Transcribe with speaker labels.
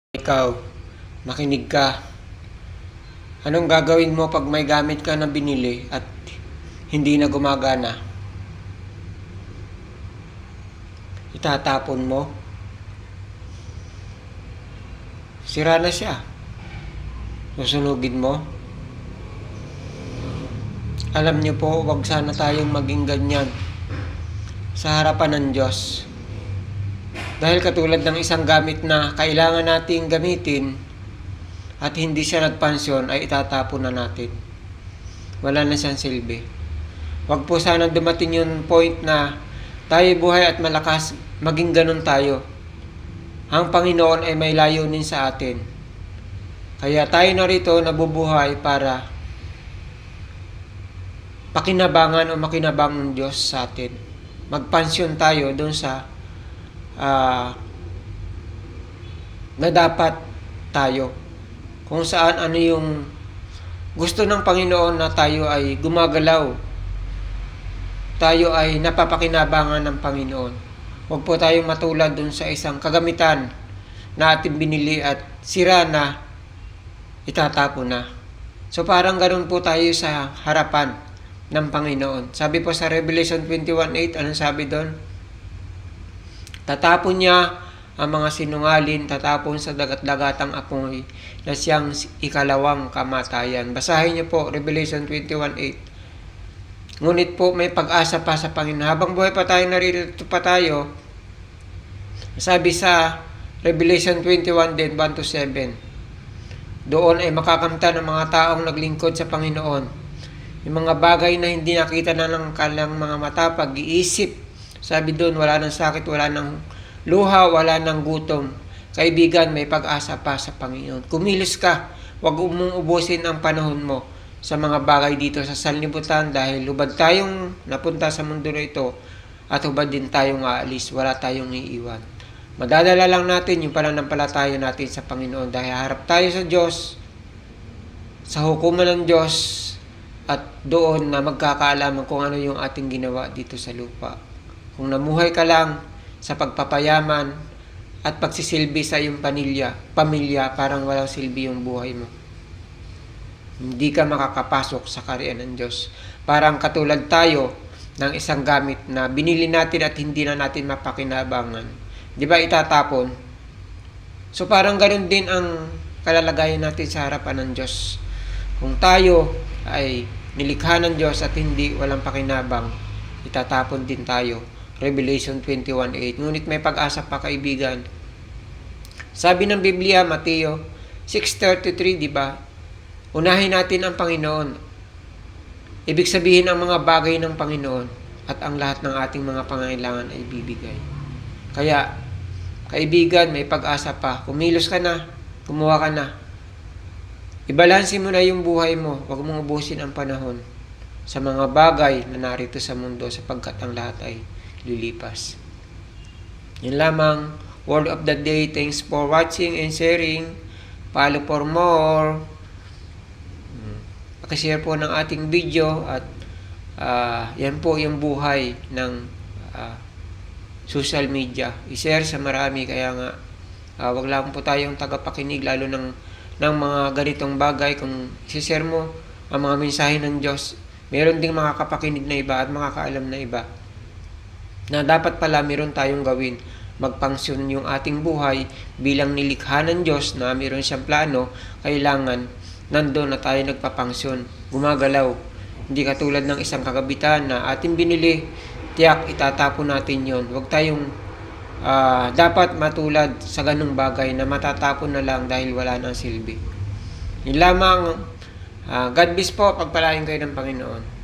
Speaker 1: Ikaw, makinig ka. Anong gagawin mo pag may gamit ka na binili at hindi na gumagana? Itatapon mo? Sira na siya. Susunugin mo? Alam niyo po, wag sana tayong maging ganyan sa harapan ng Diyos. Dahil katulad ng isang gamit na kailangan nating gamitin at hindi siya nagpansyon, ay itatapon na natin. Wala na siyang silbi. Wag po sana dumating yung point na tayo buhay at malakas, maging ganun tayo. Ang Panginoon ay may layunin sa atin. Kaya tayo narito nabubuhay para pakinabangan o makinabang ng Diyos sa atin. Magpansyon tayo doon sa na dapat tayo. Kung saan ano yung gusto ng Panginoon na tayo ay gumagalaw. Tayo ay napapakinabangan ng Panginoon. Huwag po tayong matulad dun sa isang kagamitan na ating binili at sira na, itatapon na. So parang ganun po tayo sa harapan ng Panginoon. Sabi po sa Revelation 21:8, anong sabi doon? Tatapon niya ang mga sinungaling, tatapon sa dagat-dagatang apoy na siyang ikalawang kamatayan. Basahin niyo po Revelation 21:8. Ngunit po may pag-asa pa sa Panginoon. Habang buhay pa tayo, narito pa tayo. Sabi sa Revelation 21 din, 1-7. Doon ay makakamtan ng mga taong naglingkod sa Panginoon. Yung mga bagay na hindi nakita na ng kanilang mga mata, pag-iisip. Sabi doon, wala nang sakit, wala nang luha, wala nang gutom. Kaibigan, may pag-asa pa sa Panginoon. Kumilos ka. Huwag mong ubusin ang panahon mo sa mga bagay dito sa sanlibutan dahil hubad tayong napunta sa mundo na ito at hubad din tayong aalis. Wala tayong iiwan. Madadala lang natin yung pananampalataya natin sa Panginoon dahil harap tayo sa Diyos, sa hukuman ng Diyos, at doon na magkakaalaman kung ano yung ating ginawa dito sa lupa. Kung namuhay ka lang sa pagpapayaman at pagsisilbi sa iyong pamilya, parang walang silbi yung buhay mo. Hindi ka makakapasok sa kaharian ng Diyos. Parang katulad tayo ng isang gamit na binili natin at hindi na natin mapakinabangan. Di ba itatapon? So parang ganun din ang kalalagayan natin sa harapan ng Diyos. Kung tayo ay nilikha ng Diyos at hindi walang pakinabang, itatapon din tayo. Revelation 21:8. Ngunit may pag-asa pa, kaibigan. Sabi ng Biblia, Mateo 6:33, di ba? Unahin natin ang Panginoon. Ibig sabihin ang mga bagay ng Panginoon at ang lahat ng ating mga pangangailangan ay bibigay. Kaya, kaibigan, may pag-asa pa. Kumilos ka na, kumuha ka na. Ibalansin mo na yung buhay mo. Huwag mong ubusin ang panahon sa mga bagay na narito sa mundo sapagkat ang lahat ay lilipas. Yun lamang. Word of the day. Thanks for watching and sharing. Follow for more. Pakishare po ng ating video at yan po yung buhay ng social media. I-share sa marami kaya nga wag lang po tayong tagapakinig lalo ng mga ganitong bagay. Kung i-share mo ang mga mensahe ng Diyos, meron ding makakapakinig na iba at makakaalam na iba na dapat pala meron tayong gawin. Magpangsyon yung ating buhay bilang nilikha ng Diyos na meron siyang plano. Kailangan nandoon na tayo nagpapangsyon, gumagalaw. Hindi katulad ng isang kagabitan na ating binili, tiyak itatapon natin yon. Huwag tayong dapat matulad sa ganung bagay na matatapon na lang dahil wala nang silbi. Yun lamang. God bless po, pagpalain kayo ng Panginoon.